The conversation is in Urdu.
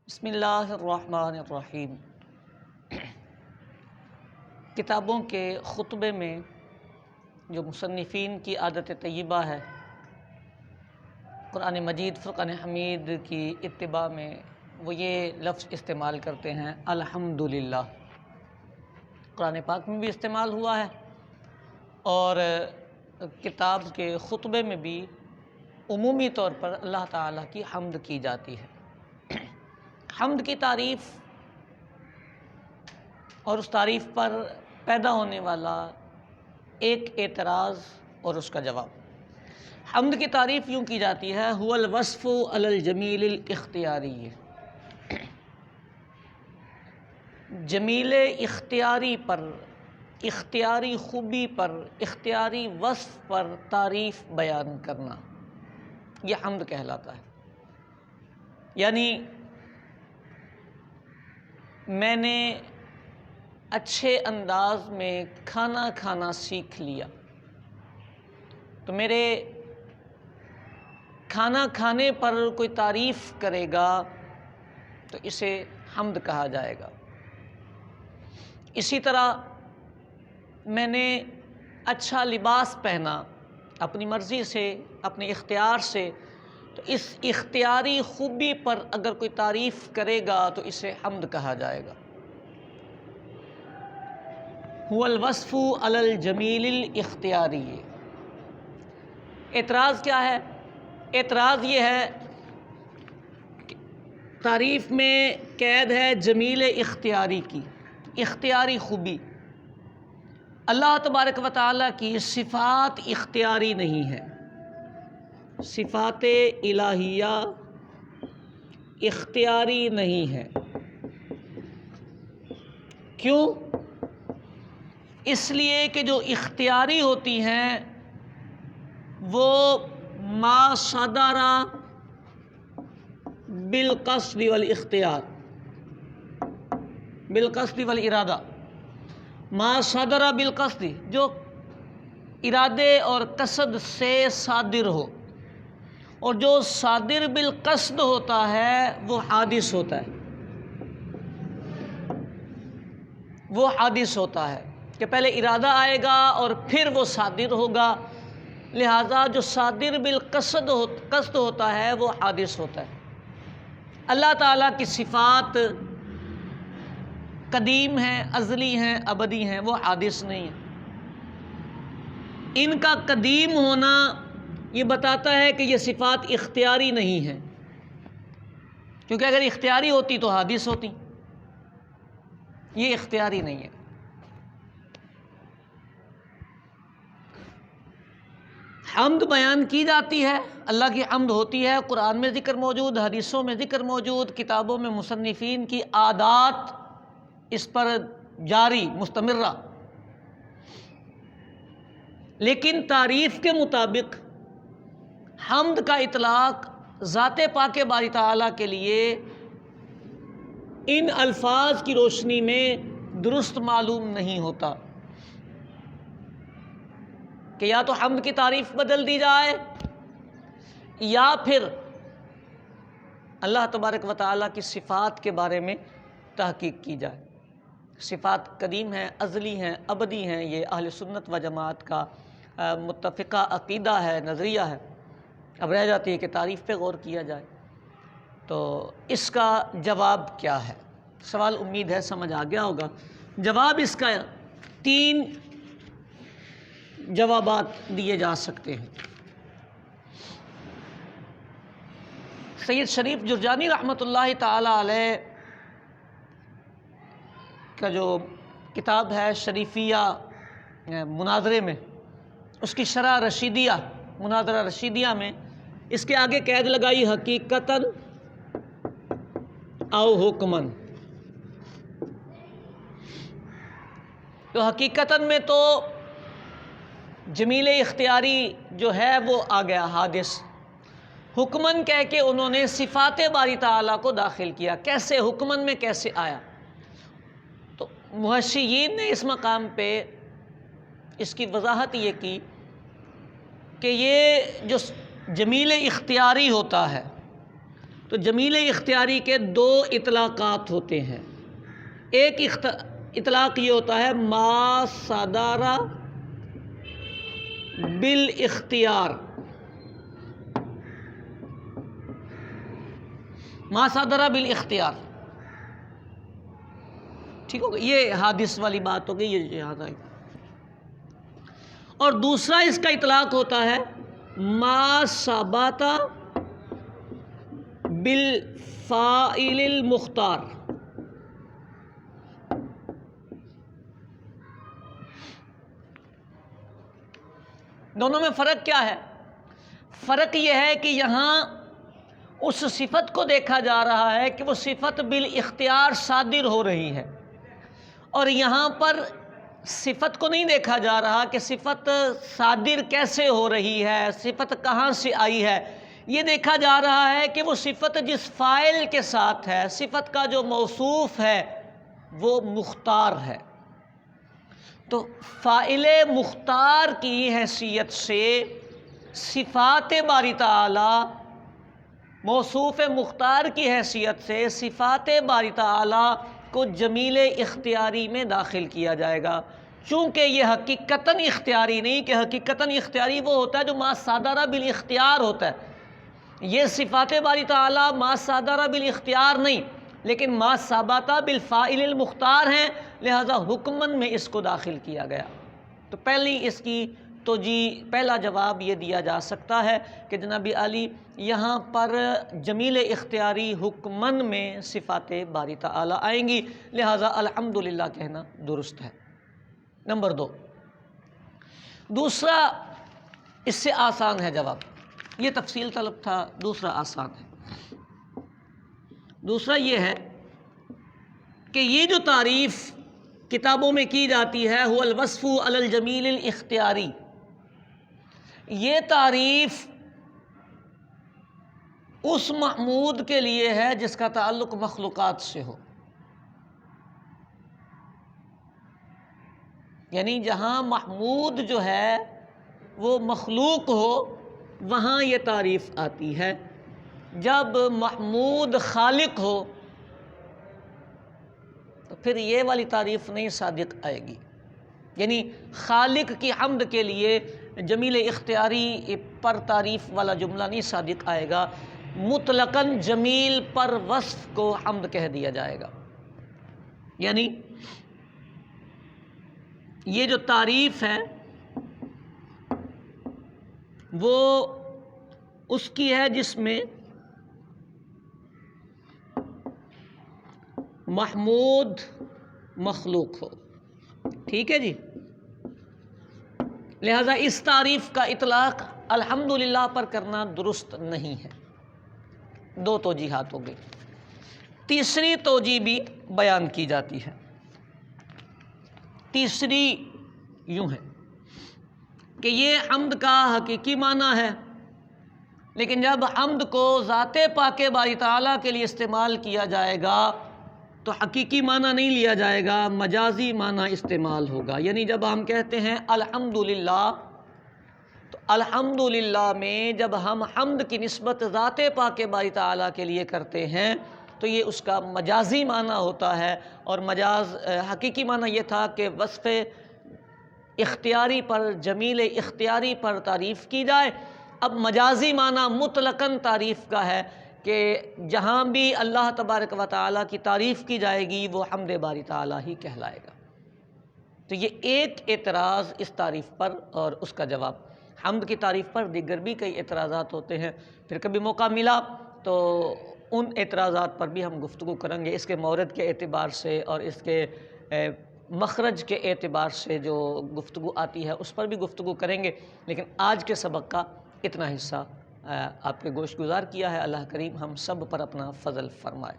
بسم اللہ الرحمن الرحیم۔ کتابوں کے خطبے میں جو مصنفین کی عادت طیبہ ہے، قرآن مجید فرقان حمید کی اتباع میں وہ یہ لفظ استعمال کرتے ہیں الحمدللہ۔ قرآن پاک میں بھی استعمال ہوا ہے اور کتاب کے خطبے میں بھی عمومی طور پر اللہ تعالیٰ کی حمد کی جاتی ہے۔ حمد کی تعریف اور اس تعریف پر پیدا ہونے والا ایک اعتراض اور اس کا جواب۔ حمد کی تعریف یوں کی جاتی ہے هو الوصف علی الجمیل الاختیاری، جمیل اختیاری پر، اختیاری خوبی پر، اختیاری وصف پر تعریف بیان کرنا، یہ حمد کہلاتا ہے۔ یعنی میں نے اچھے انداز میں کھانا کھانا سیکھ لیا، تو میرے کھانا کھانے پر کوئی تعریف کرے گا تو اسے حمد کہا جائے گا۔ اسی طرح میں نے اچھا لباس پہنا اپنی مرضی سے، اپنے اختیار سے، تو اس اختیاری خوبی پر اگر کوئی تعریف کرے گا تو اسے حمد کہا جائے گا۔ هو الوصف علی الجمیل الاختیاری۔ اعتراض کیا ہے؟ اعتراض یہ ہے کہ تعریف میں قید ہے جمیل اختیاری کی، اختیاری خوبی۔ اللہ تبارک و تعالیٰ کی صفات اختیاری نہیں ہے، صفات الہیہ اختیاری نہیں ہے۔ کیوں؟ اس لیے کہ جو اختیاری ہوتی ہیں وہ ما صدر بالقصد والاختیار، بالقصد والارادہ، ما صدر بالقصد، جو ارادے اور قصد سے صادر ہو، اور جو صادر بالقصد ہوتا ہے وہ حادث ہوتا ہے، وہ حادث ہوتا ہے کہ پہلے ارادہ آئے گا اور پھر وہ صادر ہوگا، لہذا جو صادر بالقصد قصد ہوتا ہے وہ حادث ہوتا ہے۔ اللہ تعالیٰ کی صفات قدیم ہیں، ازلی ہیں، ابدی ہیں، وہ حادث نہیں ہیں۔ ان کا قدیم ہونا یہ بتاتا ہے کہ یہ صفات اختیاری نہیں ہیں، کیونکہ اگر اختیاری ہوتی تو حادث ہوتی، یہ اختیاری نہیں ہے۔ حمد بیان کی جاتی ہے، اللہ کی حمد ہوتی ہے، قرآن میں ذکر موجود، حدیثوں میں ذکر موجود، کتابوں میں مصنفین کی عادات اس پر جاری مستمرہ۔ لیکن تعریف کے مطابق حمد کا اطلاق ذات پاک باری تعالیٰ کے لیے ان الفاظ کی روشنی میں درست معلوم نہیں ہوتا کہ یا تو حمد کی تعریف بدل دی جائے یا پھر اللہ تبارک و تعالیٰ کی صفات کے بارے میں تحقیق کی جائے۔ صفات قدیم ہیں، ازلی ہیں، ابدی ہیں، یہ اہل سنت و جماعت کا متفقہ عقیدہ ہے، نظریہ ہے۔ اب رہ جاتی ہے کہ تعریف پہ غور کیا جائے، تو اس کا جواب کیا ہے؟ سوال امید ہے سمجھ آ گیا ہوگا۔ جواب اس کا 3 جوابات دیے جا سکتے ہیں۔ سید شریف جرجانی رحمۃ اللہ تعالی علیہ کا جو کتاب ہے شریفیہ مناظرے میں، اس کی شرح رشیدیہ، مناظرہ رشیدیہ میں اس کے آگے قید لگائی حقیقتاً او حکماً۔ تو حقیقتاً میں تو جمیل اختیاری جو ہے وہ آ گیا حادث، حکماً کہہ کے انہوں نے صفات باری تعالیٰ کو داخل کیا۔ کیسے حکماً میں کیسے آیا؟ تو محشیین نے اس مقام پہ اس کی وضاحت یہ کی کہ یہ جو جمیل اختیاری ہوتا ہے تو جمیل اختیاری کے دو اطلاقات ہوتے ہیں. ایک اطلاق یہ ہوتا ہے ما صدر بالاختیار. ما صدر بالاختیار، ٹھیک ہوگا، یہ حادث والی بات ہوگی، یہ یاد آئے. اور دوسرا اس کا اطلاق ہوتا ہے ما ثبت بالفاعل المختار. دونوں میں فرق کیا ہے؟ فرق یہ ہے کہ یہاں اس صفت کو دیکھا جا رہا ہے کہ وہ صفت بالاختیار صادر ہو رہی ہے، اور یہاں پر صفت کو نہیں دیکھا جا رہا کہ صفت صادر کیسے ہو رہی ہے، صفت کہاں سے آئی ہے. یہ دیکھا جا رہا ہے کہ وہ صفت جس فاعل کے ساتھ ہے، صفت کا جو موصوف ہے وہ مختار ہے. تو فاعل مختار کی حیثیت سے صفات باری تعالی، موصوف مختار کی حیثیت سے صفات باری تعالی کو جمیل اختیاری میں داخل کیا جائے گا، چونکہ یہ حقیقتاً اختیاری نہیں، کہ حقیقتاً اختیاری وہ ہوتا ہے جو ما صدر بالاختیار ہوتا ہے. یہ صفات باری تعالی ما صدر بالاختیار نہیں، لیکن ما ثبت بالفاعل المختار ہیں، لہذا حکماً میں اس کو داخل کیا گیا. تو پہلی اس کی پہلا جواب یہ دیا جا سکتا ہے کہ جناب علی یہاں پر جمیل اختیاری حکماً میں صفات باری تعالی آئیں گی، لہذا الحمدللہ کہنا درست ہے. نمبر 2، دوسرا اس سے آسان ہے جواب، یہ تفصیل طلب تھا، دوسرا آسان ہے. دوسرا یہ ہے کہ یہ جو تعریف کتابوں میں کی جاتی ہے هو الوصف علی الجمیل الاختیاری، یہ تعریف اس محمود کے لیے ہے جس کا تعلق مخلوقات سے ہو. یعنی جہاں محمود جو ہے وہ مخلوق ہو وہاں یہ تعریف آتی ہے. جب محمود خالق ہو تو پھر یہ والی تعریف نہیں صادق آئے گی. یعنی خالق کی حمد کے لیے جمیل اختیاری پر تعریف والا جملہ نہیں صادق آئے گا، مطلقاً جمیل پر وصف کو حمد کہہ دیا جائے گا. یعنی یہ جو تعریف ہے وہ اس کی ہے جس میں محمود مخلوق ہو. ٹھیک ہے جی، لہذا اس تعریف کا اطلاق الحمدللہ پر کرنا درست نہیں ہے. دو توجیحات ہو گئی. تیسری توجیہ بھی بیان کی جاتی ہے. تیسری یوں ہے کہ یہ حمد کا حقیقی معنی ہے، لیکن جب حمد کو ذات پاک باری تعالیٰ کے لیے استعمال کیا جائے گا تو حقیقی معنی نہیں لیا جائے گا، مجازی معنی استعمال ہوگا. یعنی جب ہم کہتے ہیں الحمدللہ، تو الحمدللہ میں جب ہم حمد کی نسبت ذات پاک باری تعالیٰ کے لیے کرتے ہیں تو یہ اس کا مجازی معنی ہوتا ہے. اور حقیقی معنی یہ تھا کہ وصف اختیاری پر، جمیل اختیاری پر تعریف کی جائے. اب مجازی معنی مطلقاً تعریف کا ہے کہ جہاں بھی اللہ تبارک و تعالیٰ کی تعریف کی جائے گی وہ حمد باری تعالیٰ ہی کہلائے گا. تو یہ ایک اعتراض اس تعریف پر اور اس کا جواب. حمد کی تعریف پر دیگر بھی کئی اعتراضات ہوتے ہیں، پھر کبھی موقع ملا تو ان اعتراضات پر بھی ہم گفتگو کریں گے، اس کے مورد کے اعتبار سے اور اس کے مخرج کے اعتبار سے جو گفتگو آتی ہے اس پر بھی گفتگو کریں گے. لیکن آج کے سبق کا اتنا حصہ آپ کے گوش گزار کیا ہے. اللہ کریم ہم سب پر اپنا فضل فرمائے.